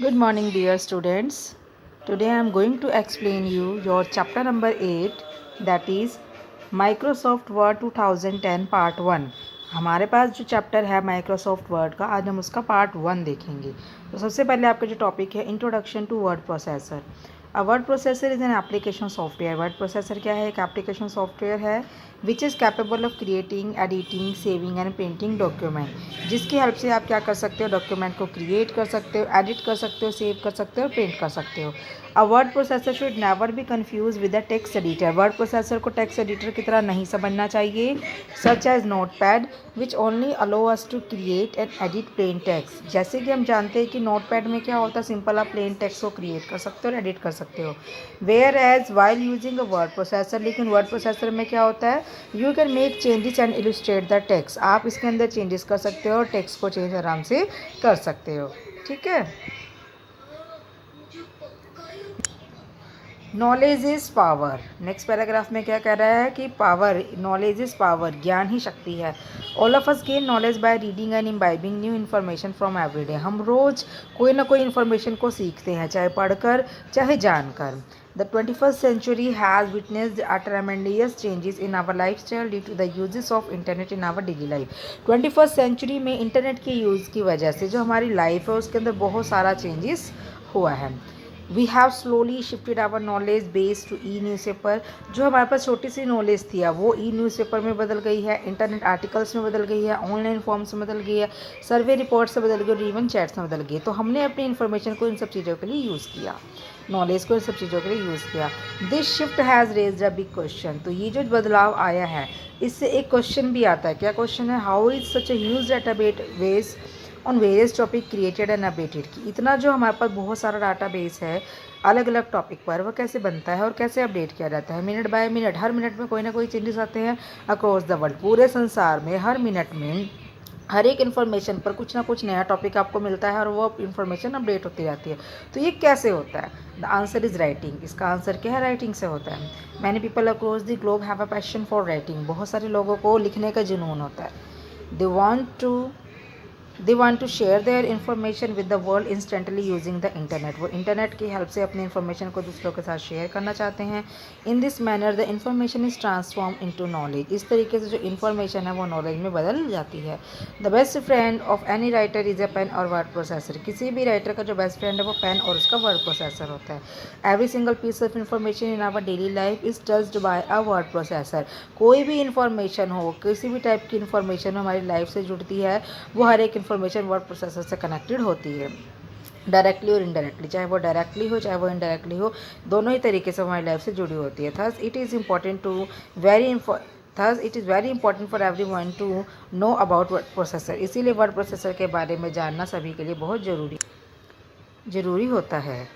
Good morning, dear students. Today I am going to explain you your chapter number 8, that is Microsoft Word 2010 Part 1. हमारे पास जो chapter है Microsoft word का, आज हम उसका part 1 देखेंगे। तो सबसे पहले आपका जो टॉपिक है introduction to word processor. A word processor is an application software. Word processor क्या है? एक एप्लीकेशन सॉफ्टवेयर है which is capable of creating, editing, saving and printing document. जिसकी हेल्प से आप क्या कर सकते हो? डॉक्यूमेंट को क्रिएट कर सकते हो, एडिट कर सकते हो, सेव कर सकते हो और प्रिंट कर सकते हो। A word processor should never be confuse with the text editor. Word processor को टेक्स्ट एडिटर की तरह नहीं समझना चाहिए। Such as Notepad which only allow us to create and edit plain text. जैसे कि हम जानते हैं कि नोट पैड में क्या होता है, सिंपल आप प्लेन टेक्स्ट को क्रिएट कर सकते हो और एडिट कर सकते हो। Whereas while using a word processor, लेकिन वर्ड प्रोसेसर में क्या होता है, you can make changes and illustrate the text. आप इसके अंदर चेंजेस कर सकते हो और टेक्स्ट को चेंज आराम से कर सकते हो। ठीक है। Knowledge is power. Next paragraph में क्या कह रहा है कि पावर, नॉलेज इज़ पावर, ज्ञान ही शक्ति है। All of us gain knowledge by reading and imbibing new information from everyday. हम रोज़ कोई ना कोई इन्फॉर्मेशन को सीखते हैं, चाहे पढ़कर चाहे जानकर। The 21st century has witnessed a tremendous changes in our lifestyle due to the uses of internet in our daily life। 21st century में इंटरनेट के यूज़ की वजह से जो हमारी लाइफ है उसके अंदर बहुत सारा चेंजेस हुआ है। We have slowly shifted our knowledge base to e newspaper. जो हमारे पास छोटी सी नॉलेज थी वो ई न्यूज़पेपर में बदल गई है, इंटरनेट आर्टिकल्स में बदल गई है, ऑनलाइन फॉर्म्स में बदल गई है, सर्वे रिपोर्ट से बदल गई और इवन चैट्स में बदल गई। तो हमने अपनी इन्फॉर्मेशन को इन सब चीज़ों के लिए यूज़ किया, नॉलेज को इन सब चीज़ों के लिए यूज़ किया। This shift has raised a big question. तो ये जो बदलाव आया है इससे एक क्वेश्चन भी आता है। क्या क्वेश्चन है? How is such a huge database on various topic created and updated. कि इतना जो हमारे पास बहुत सारा डाटा बेस है अलग अलग टॉपिक पर, वह कैसे बनता है और कैसे अपडेट किया जाता है। Minute by minute, her minute में कोई ना कोई चेंजेस आते हैं अक्रॉस द वर्ल्ड। पूरे संसार में हर मिनट में हर एक इन्फॉर्मेशन पर कुछ ना कुछ नया टॉपिक आपको मिलता है और वो इन्फॉर्मेशन अपडेट होती जाती है। तो ये कैसे होता है? The answer is writing. इसका आंसर क्या है? राइटिंग से होता है। Many people across the globe have a passion for writing. बहुत सारे लोगों को लिखने का जुनून होता है। They want to share their information with the world instantly using the internet. वो इंटरनेट की हेल्प से अपनी इन्फॉर्मेशन को दूसरों के साथ शेयर करना चाहते हैं। In this manner the information is transform into knowledge. इस तरीके से जो इन्फॉर्मेशन है वो नॉलेज में बदल जाती है। The best friend of any writer is a pen और वर्ड प्रोसेसर। किसी भी राइटर का जो बेस्ट फ्रेंड है वो पेन और उसका वर्ड प्रोसेसर होता है। Every single piece of information in our daily life is touched by a word processor. कोई भी इन्फॉर्मेशन हो, किसी भी टाइप की इन्फॉर्मेशन हमारी लाइफ से जुड़ती है, वो हर एक इन्फॉर्मेशन वर्ड प्रोसेसर से कनेक्टेड होती है, डायरेक्टली और इनडायरेक्टली। चाहे वो डायरेक्टली हो चाहे वो इनडायरेक्टली हो, दोनों ही तरीके से हमारी लाइफ से जुड़ी होती है। Thus it is important to thus it is very important for everyone to know about word processor. इसीलिए वर्ड प्रोसेसर के बारे में जानना सभी के लिए बहुत ज़रूरी होता है।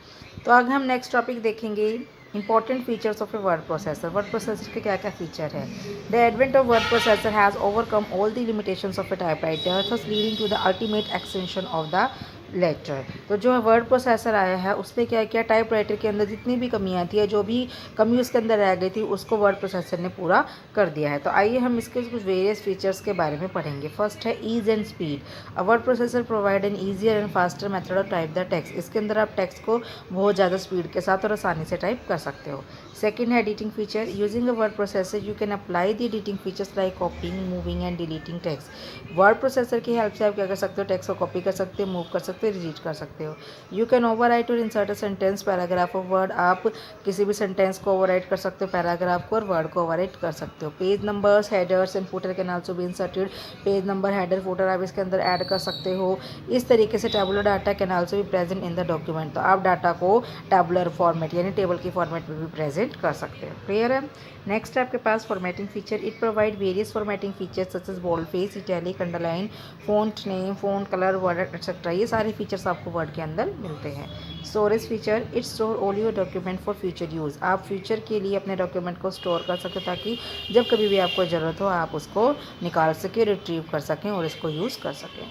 तो आगे हम नेक्स्ट टॉपिक देखेंगे, important features of a word processor. Word processor के क्या क्या फीचर है? The advent of word processor has overcome all the limitations of a typewriter, thus leading to the ultimate extension of the letter. तो जो word processor आया है उसमें क्या किया, टाइपराइटर के अंदर जितनी भी कमियां थी या जो भी कमी उसके अंदर रह गई थी उसको वर्ड प्रोसेसर ने पूरा कर दिया है। तो आइए हम इसके कुछ वेरियस फीचर्स के बारे में पढ़ेंगे। फर्स्ट है ease and speed. A word processor provide an easier and faster method of type the text. इसके अंदर आप टेक्स्ट को बहुत ज़्यादा स्पीड के साथ और आसानी से टाइप कर सकते हो। सेकेंड है editing feature. Using a word processor you can apply the editing features like कॉपिंग, moving and deleting text. Word processor की हेल्प से आप क्या कर सकते हो, टेक्स्ट को कॉपी कर सकते हो, मूव कर सकते हो, डिलीट कर सकते हो। यू कैन ओवरराइट और insert a sentence, paragraph of word. आप किसी भी सेंटेंस को ओवरराइट कर सकते हो, पैराग्राफ को और वर्ड को ओवरराइट कर सकते हो। Page numbers, headers and footer can also be inserted. Page number, header, footer आप इसके अंदर ऐड कर सकते हो। इस तरीके से tabular data can also be present in the document. तो आप डाटा को टेबुलर फॉर्मेट यानी टेबल की फॉर्मेट में भी प्रेजेंट कर सकते हो। क्लियर है? नेक्स्ट है आपके पास formatting feature. It provide various formatting features such as bold face, italic, underline, font name, font colour, word etcetera. ये सारे फीचर्स आपको वर्ड के अंदर मिलते हैं। Storage feature. It store all your document for future use. आप future के लिए अपने डॉक्यूमेंट को स्टोर कर सकें ताकि जब कभी भी आपको ज़रूरत हो आप उसको निकाल सकें, रिट्रीव कर सकें और इसको यूज़ कर सकें।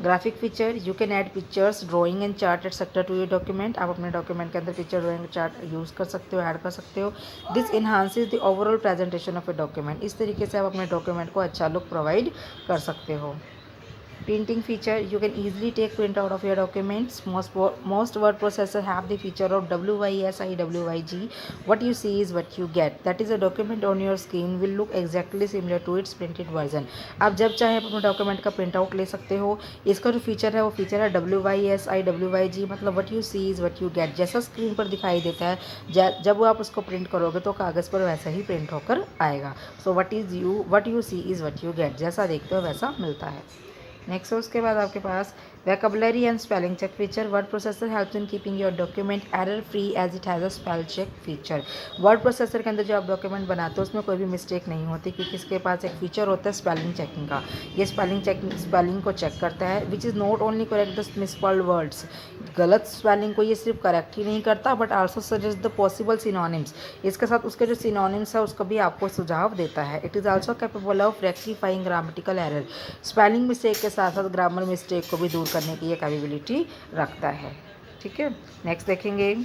Graphic feature. You can add pictures, drawing and chart etcetera to your document. आप अपने डॉक्यूमेंट के अंदर पिक्चर, ड्राइंग, चार्ट यूज़ कर सकते हो, ऐड कर सकते हो। This enhances the overall presentation of a document. इस तरीके से आप अपने डॉक्यूमेंट को अच्छा लुक प्रोवाइड कर सकते हो। Printing feature, you can easily take print out of your documents. Most word processor have the feature of WYSIWYG. What you see is what you get. That is, a document on your screen will look exactly similar to its printed version. आप जब चाहे अपने document का print out ले सकते हो. इसका जो फीचर है वो फीचर है WYSIWYG, मतलब what you see is what you get. जैसा स्क्रीन पर दिखाई देता है जब आप उसको प्रिंट करोगे तो कागज़ पर वैसा ही प्रिंट होकर आएगा. So what you see is what you get. जैसा देखते हो वैसा मिलता है. नेक्स्ट उसके बाद आपके पास vocabulary and spelling check feature. Word processor helps in keeping your document error free as it has a spell check feature. Word processor के अंदर जो आप डॉक्यूमेंट बनाते हो उसमें कोई भी मिस्टेक नहीं होती, क्योंकि इसके पास एक फीचर होता है स्पेलिंग चेकिंग का. ये स्पेलिंग को चेक करता है, which is not only correct the misspelled words. गलत स्पेलिंग को ये सिर्फ करेक्ट ही नहीं करता but also suggest the possible synonyms. इसके साथ उसके जो सिनोनिम्स है उसका भी आपको सुझाव देता है. It is also capable of rectifying grammatical error. Spelling mistake के साथ साथ ग्रामर मिस्टेक को भी दूर करने की ये कैपेबिलिटी रखता है. ठीक है, नेक्स्ट देखेंगे.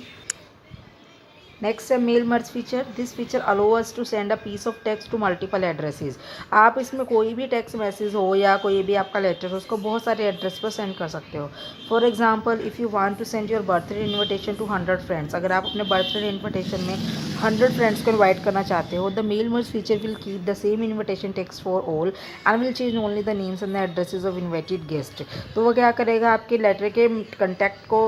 नेक्स्ट है mail merge feature. This feature allow us to send a piece of text to multiple addresses. आप इसमें कोई भी टेक्स्ट मैसेज हो या कोई भी आपका लेटर हो उसको बहुत सारे एड्रेस पर सेंड कर सकते हो. For example, if you want to send your birthday invitation to 100 friends. अगर आप अपने बर्थडे इन्विटेशन में 100 फ्रेंड्स को इन्वाइट करना चाहते हो, the mail merge feature will keep the same invitation text for all and will change only the names and the addresses of invited guest. तो वो क्या करेगा, आपके लेटर के कंटेक्ट को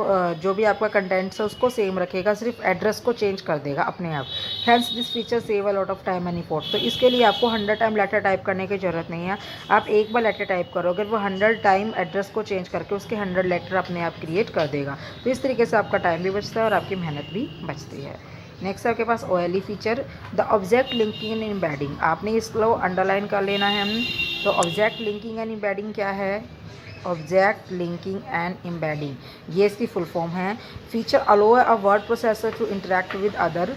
जो भी आपका कंटेंट्स है उसको सेम रखेगा, सिर्फ एड्रेस को चेंज कर देगा अपने आप. Hence this feature save a lot of time and effort. तो इसके लिए आपको 100 टाइम लेटर टाइप करने की ज़रूरत नहीं है. आप एक बार लेटर टाइप करोगे वो 100 टाइम एड्रेस को चेंज करके उसके 100 लेटर अपने आप क्रिएट कर देगा. तो इस तरीके से आपका टाइम भी बचता है और आपकी मेहनत भी बचती है. नेक्स्ट आपके पास OLE feature, the object linking and embedding. आपने इसको अंडरलाइन कर लेना है. तो ऑब्जेक्ट लिंकिंग एंड एम्बेडिंग क्या है? ऑब्जेक्ट लिंकिंग एंड एम्बेडिंग, ये इसकी फुल फॉर्म है. Feature allow a word processor to interact with other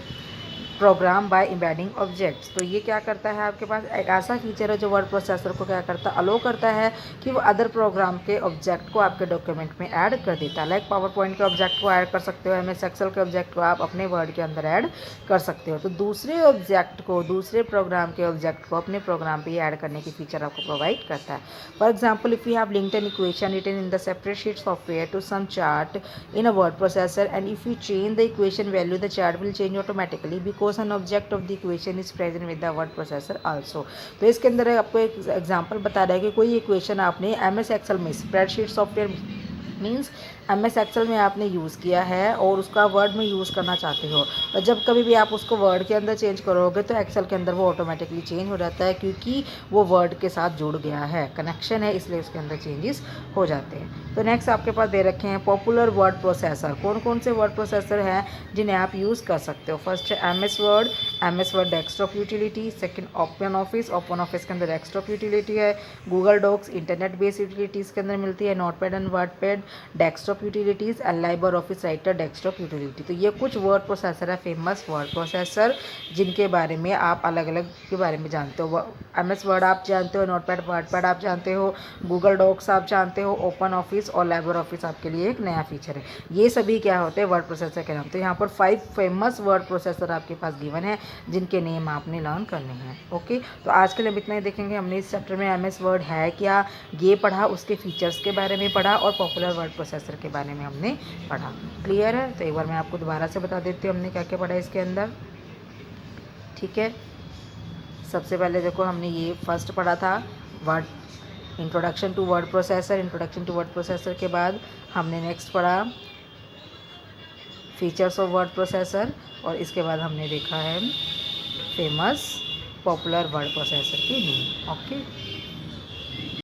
program by embedding objects. तो ये क्या करता है, आपके पास एक ऐसा फीचर है जो वर्ड प्रोसेसर को क्या करता है, अलो करता है कि वो अदर प्रोग्राम के ऑब्जेक्ट को आपके डॉक्यूमेंट में ऐड कर देता है. लाइक पावर पॉइंट के ऑब्जेक्ट को ऐड कर सकते हो, MS एक्सेल के ऑब्जेक्ट को आप अपने वर्ड के अंदर ऐड कर सकते हो. तो दूसरे ऑब्जेक्ट को, दूसरे प्रोग्राम के ऑब्जेक्ट को अपने प्रोग्राम पर ऐड करने की फीचर आपको प्रोवाइड करता है. For example, if you have linked an equation written in the separate sheet software to some chart in a word processor and if you change the equation value, the chart will change automatically because an object of the equation is present with the word processor also. तो इसके अंदर आपको एक example बता रहा है कि कोई इक्वेशन आपने MS एक्सेल में, spreadsheet software means MS Excel में आपने यूज़ किया है और उसका वर्ड में यूज़ करना चाहते हो. और जब कभी भी आप उसको वर्ड के अंदर चेंज करोगे तो एक्सेल के अंदर वो ऑटोमेटिकली चेंज हो जाता है, क्योंकि वो वर्ड के साथ जुड़ गया है, कनेक्शन है, इसलिए उसके अंदर चेंजेस हो जाते हैं. तो नेक्स्ट आपके पास दे रखे हैं पॉपुलर वर्ड प्रोसेसर. कौन कौन से वर्ड प्रोसेसर हैं जिन्हें आप यूज़ कर सकते हो? फर्स्ट है MS Word desktop utility. Second OpenOffice के अंदर डेस्कटॉप यूटिलिटी है. Google Docs internet based utilities के अंदर मिलती है. Notepad and WordPad desktop utilities and LibreOffice Writer desktop utility. तो ये कुछ वर्ड प्रोसेसर है, फेमस वर्ड प्रोसेसर, जिनके बारे में आप अलग अलग के बारे में जानते हो. MS वर्ड आप जानते हो, नोटपैड वर्डपैड आप जानते हो, गूगल डॉक्स आप जानते हो, ओपन ऑफिस और लाइबर ऑफिस आपके लिए एक नया फीचर है. ये सभी क्या होते हैं, वर्ड प्रोसेसर के नाम. तो यहाँ पर 5 फेमस वर्ड प्रोसेसर आपके पास गिवन है जिनके नेम आपने लर्न करने हैं. ओके, तो आज के लिए इतना ही देखेंगे. हमने इस चैप्टर में MS वर्ड है क्या ये पढ़ा, उसके फीचर्स के बारे में पढ़ा और पॉपुलर वर्ड प्रोसेसर के बारे में हमने पढ़ा. क्लियर है? तो एक बार मैं आपको दोबारा से बता देती हूँ हमने क्या क्या पढ़ा इसके अंदर. ठीक है, सबसे पहले देखो हमने ये फर्स्ट पढ़ा था word introduction to word processor. के बाद हमने नेक्स्ट पढ़ा फीचर्स ऑफ वर्ड प्रोसेसर और इसके बाद हमने देखा है फेमस पॉपुलर वर्ड प्रोसेसर की नेम. ओके.